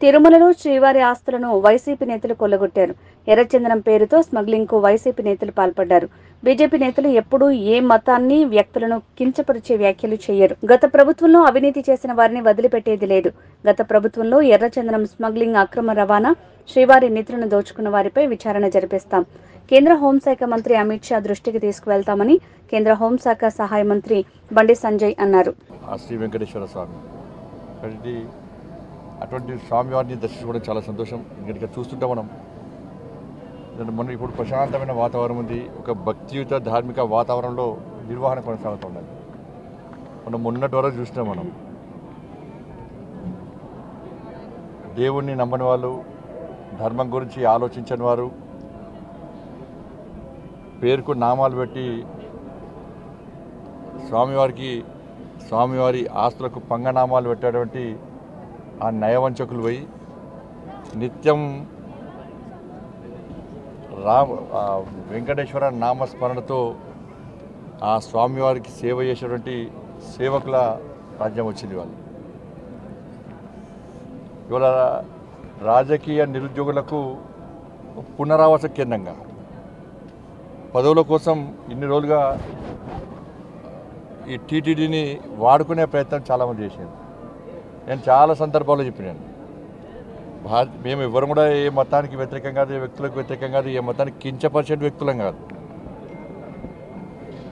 తిరుమలలో శ్రీవారి ఆస్తులను వైసీపీ నేతలు కొల్లగొట్టారు. ఎర్రచందనం పేరుతో స్మగ్లింగ్ కు వైసీపీ నేతలు పాల్పడ్డారు. బీజేపీ నేతలు ఎప్పుడూ ఏ మతాన్ని, వ్యక్తులను కించపరిచే వ్యాఖ్యలు చేయరు. గత ప్రభుత్వంలో అవినీతి చేసిన వారిని వదిలిపెట్టేది లేదు. గత ప్రభుత్వంలో ఎర్రచందనం స్మగ్లింగ్, అక్రమ రవాణా, శ్రీవారి నిధులను దోచుకున్న వారిపై విచారణ జరిపిస్తాం. కేంద్ర హోంశాఖ మంత్రి అమిత్ షా దృష్టికి తీసుకువెళ్తామని కేంద్ర హోంశాఖ సహాయ మంత్రి బండి సంజయ్ అన్నారు. శ్రీ వెంకటేశ్వర స్వామి అటువంటి స్వామివారిని దర్శించుకోవడం చాలా సంతోషం. ఎందుకంటే చూస్తుంటాం మనం ఇప్పుడు ప్రశాంతమైన వాతావరణం ఉంది. ఒక భక్తియుత ధార్మిక వాతావరణంలో నిర్వహణ కొనసాగుతుండాలి. మనం మొన్నటి వరకు చూసినాం. మనం దేవుణ్ణి నమ్మని వాళ్ళు, ధర్మం గురించి ఆలోచించని వారు, పేరుకు నామాలు పెట్టి స్వామివారి ఆస్తులకు పంగనామాలు పెట్టేటువంటి ఆ నయవంచకులు పోయి నిత్యం వెంకటేశ్వర నామస్మరణతో ఆ స్వామివారికి సేవ చేసేటువంటి సేవకుల రాజ్యం వచ్చింది. వాళ్ళు ఇవాళ రాజకీయ నిరుద్యోగులకు పునరావాస కేంద్రంగా, పదవుల కోసం ఇన్ని రోజులుగా ఈ టీటీడీని వాడుకునే ప్రయత్నం చాలామంది చేశారు. నేను చాలా సందర్భాల్లో చెప్పినాను, మేము ఎవరు కూడా ఏ మతానికి వ్యతిరేకం కాదు, ఏ వ్యక్తులకు వ్యతిరేకం కాదు, ఏ మతానికి కించపరిచే వ్యక్తులం కాదు.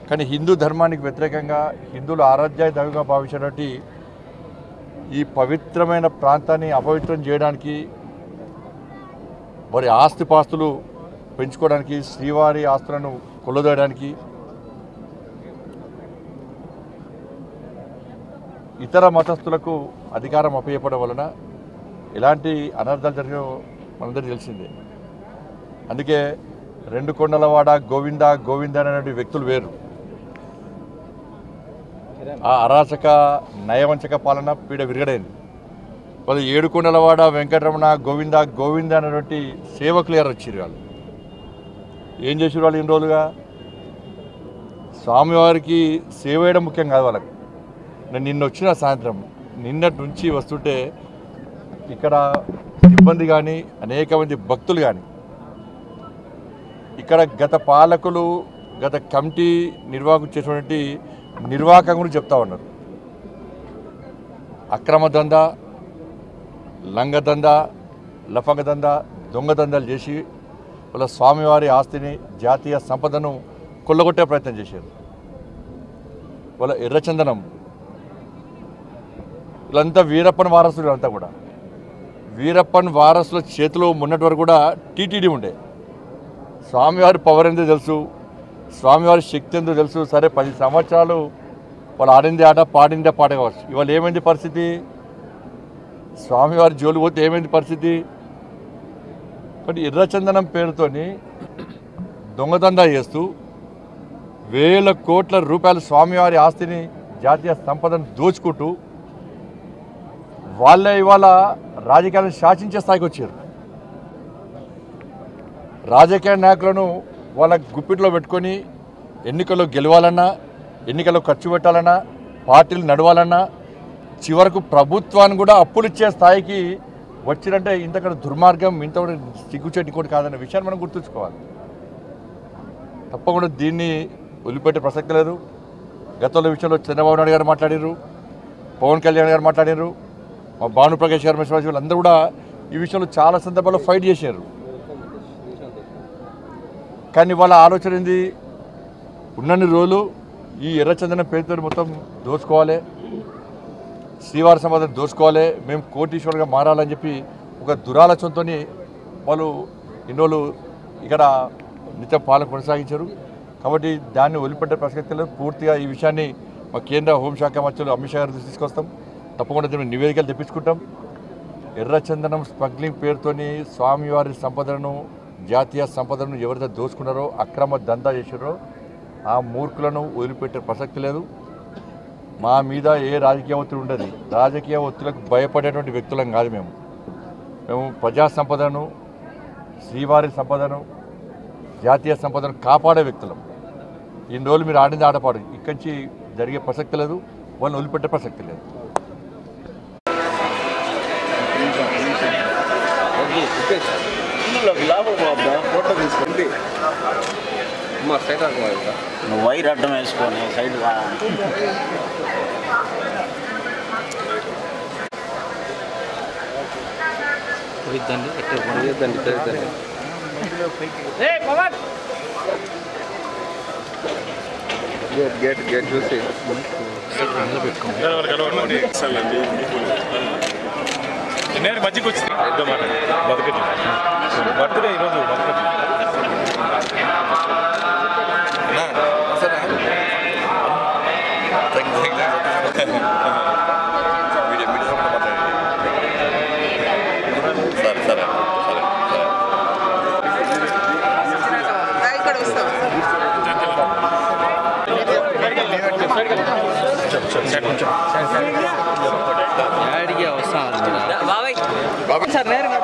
కానీ హిందూ ధర్మానికి వ్యతిరేకంగా, హిందువుల ఆరాధ్య దైవంగా భావించినటువంటి ఈ పవిత్రమైన ప్రాంతాన్ని అపవిత్రం చేయడానికి, వారి ఆస్తిపాస్తులు పెంచుకోవడానికి, శ్రీవారి ఆస్తులను కొల్లదోయడానికి, ఇతర మతస్థులకు అధికారం అప్పచెప్పడం వలన ఎలాంటి అనర్థాలు జరిగినో మనందరికీ తెలిసిందే. అందుకే రెండు కొండలవాడ గోవింద గోవింద అనే వ్యక్తులు వేరు. ఆ అరాచక నయవంచక పాలన పీడ విరగడైంది. వాళ్ళు ఏడుకొండలవాడ వెంకటరమణ గోవింద గోవింద అనేటువంటి సేవకులు వచ్చారు. వాళ్ళు ఏం చేసారు? వాళ్ళు ఇన్ని రోజులుగా స్వామివారికి సేవ చేయడం ముఖ్యం కాదు వాళ్ళకి. నేను నిన్న వచ్చిన సాయంత్రం, నిన్నటి నుంచి వస్తుంటే ఇక్కడ సిబ్బంది కానీ, అనేక మంది భక్తులు కానీ, ఇక్కడ గత పాలకులు, గత కమిటీ నిర్వాహకులు చేసినటువంటి నిర్వాహకం గురించి చెప్తా ఉన్నారు. అక్రమ దందా, లంగదందా, లఫంగదందా, దొంగదందాలు చేసి వాళ్ళ స్వామివారి ఆస్తిని, జాతీయ సంపదను కొల్లగొట్టే ప్రయత్నం చేశారు. వాళ్ళ ఎర్రచందనం, వీళ్ళంతా వీరప్పన్ వారసులు. అంతా కూడా వీరప్పన్ వారసుల చేతిలో మొన్నటి వరకు కూడా టీటీడీ ఉండే. స్వామివారి పవర్ ఎంతో తెలుసు, స్వామివారి శక్తి ఎంతో తెలుసు. సరే 10 సంవత్సరాలు వాళ్ళు ఆడిందే ఆట, పాడిందే పాట కావచ్చు. ఇవాళ ఏమైంది పరిస్థితి? స్వామివారి జోలు పోతే ఏమైంది పరిస్థితి? కాబట్టి ఎర్రచందనం పేరుతోని దొంగదందా చేస్తూ వేల కోట్ల రూపాయల స్వామివారి ఆస్తిని, జాతీయ సంపదను దోచుకుంటూ వాళ్ళే ఇవాళ రాజకీయాలను శాసించే స్థాయికి వచ్చారు. రాజకీయ నాయకులను వాళ్ళ గుప్పిట్లో పెట్టుకొని ఎన్నికల్లో గెలవాలన్నా, ఎన్నికల్లో ఖర్చు పెట్టాలన్నా, పార్టీలు నడవాలన్నా, చివరకు ప్రభుత్వాన్ని కూడా అప్పులు ఇచ్చే స్థాయికి వచ్చినంటే ఇంతకన్నా దుర్మార్గం, ఇంత సిగ్గుచేటి ఇంకోటి కాదన్న విషయాన్ని మనం గుర్తుంచుకోవాలి. తప్పకుండా దీన్ని వదిలిపెట్టే ప్రసక్తి లేదు. గతంలో విషయంలో చంద్రబాబు నాయుడు గారు మాట్లాడారు, పవన్ కళ్యాణ్ గారు మాట్లాడారు, మా భానుప్రకాష్ గారు, వీళ్ళందరూ కూడా ఈ విషయంలో చాలా సందర్భాల్లో ఫైట్ చేశారు. కానీ వాళ్ళ ఆలోచన ఏంది? ఉన్నన్ని రోజులు ఈ ఎర్రచందనం పేరుతో మొత్తం దోచుకోవాలి, శ్రీవారి సంపదను దోచుకోవాలి, మేము కోటీశ్వరులుగా మారాలని చెప్పి ఒక దురాలోచనతో వాళ్ళు ఇన్ని రోజులు ఇక్కడ నిత్యం పాలన కొనసాగించారు. కాబట్టి దాన్ని వదిలిపెట్టే ప్రసక్తి లేదు. పూర్తిగా ఈ విషయాన్ని మా కేంద్ర హోంశాఖ మంత్రులు అమిత్ షా గారు తీసుకొస్తాం. తప్పకుండా దీన్ని నివేదికలు తెప్పించుకుంటాం. ఎర్రచందనం స్మగ్లింగ్ పేరుతోని స్వామివారి సంపదను, జాతీయ సంపదను ఎవరైతే దోచుకున్నారో, అక్రమ దందా చేశారో ఆ మూర్ఖులను వదిలిపెట్టే ప్రసక్తి లేదు. మా మీద ఏ రాజకీయ ఒత్తిడి ఉండదు. రాజకీయ ఒత్తిడికి భయపడేటువంటి వ్యక్తులం కాదు. మేము ప్రజా సంపదను, శ్రీవారి సంపదను, జాతీయ సంపదను కాపాడే వ్యక్తులం. ఇన్ని రోజులు మీరు ఆడింది ఆటపాడు, ఇక్కడి నుంచి జరిగే ప్రసక్తి లేదు, వాళ్ళని వదిలిపెట్టే ప్రసక్తి లేదు. ఫోటో తీసుకుంటే మా సైడ్ నువ్వు వైర్ అడ్డం వేసుకొని సైడ్ గేట్ గేట్ చూసి నేను మధ్యకి వచ్చింది బతుకటి బర్త్డే ఈరోజు బతుకటి సార్ నేరుగా